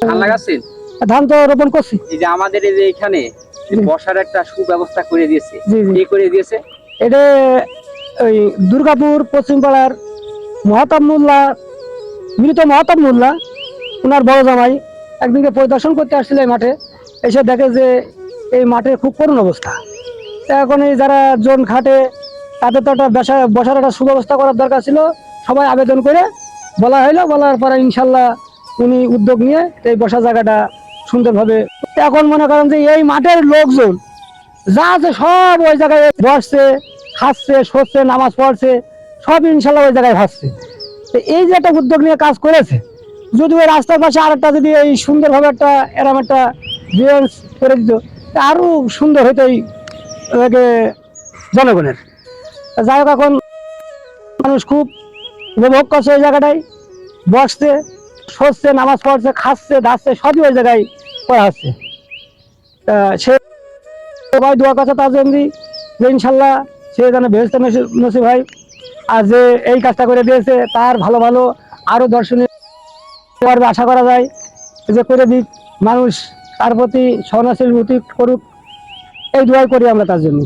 ধান লাগাচ্ছেন? ধান তো রোপণ করছি। এই যে আমাদের এই যে এখানে বসার একটা সুব্যবস্থা করে দিয়েছে, জি জি কি করে দিয়েছে? এটা ওই দুর্গাপুর পশ্চিম পাড়ার মহাতাব মোল্লা, মৃত মহাতাব মোল্লা, ওনার বড় জামাই একদিনকে পরিদর্শন করতে আসছিল এই মাঠে, এসে দেখে যে এই মাঠে খুব করুণ অবস্থা। তা এখন এই যারা জন খাটে তাদের তো একটা বসার একটা সুব্যবস্থা করার দরকার ছিল। সবাই আবেদন করে বলা হইলো, বলার পরে ইনশাল্লাহ উনি উদ্যোগ নিয়ে এই বসার জায়গাটা সুন্দরভাবে, এখন মনে করেন যে এই মাঠের লোকজন যা আছে সব ওই জায়গায় বসছে, খাচ্ছে, সরছে, নামাজ পড়ছে, সব ইনশাল্লাহ ওই জায়গায় ভাসছে। তো এই যে একটা উদ্যোগ নিয়ে কাজ করেছে, যদি ওই রাস্তার পাশে আরেকটা যদি এই সুন্দরভাবে একটা এরম একটা ব্রিজ করে দিত, তা আরো সুন্দর হইতো এই জনগণের। যাই হোক, এখন মানুষ খুব উপভোগ করছে ওই জায়গাটায়, বসছে, সরছে, নামাজ পড়ছে, খাচ্ছে, দাচ্ছে, সবই ওই জায়গায় করা হচ্ছে। সে সবাই দোয়া করছে তার জন্য যে ইনশাল্লাহ সে যেন বেহেশতে নসিব হয়। আর যে এই কাজটা করে দিয়েছে তার ভালো ভালো আরো দর্শনীয় আশা করা যায় যে করে দিক, মানুষ তার প্রতি সহনশীল করুক, এই দোয়াই করি আমরা তার জন্য।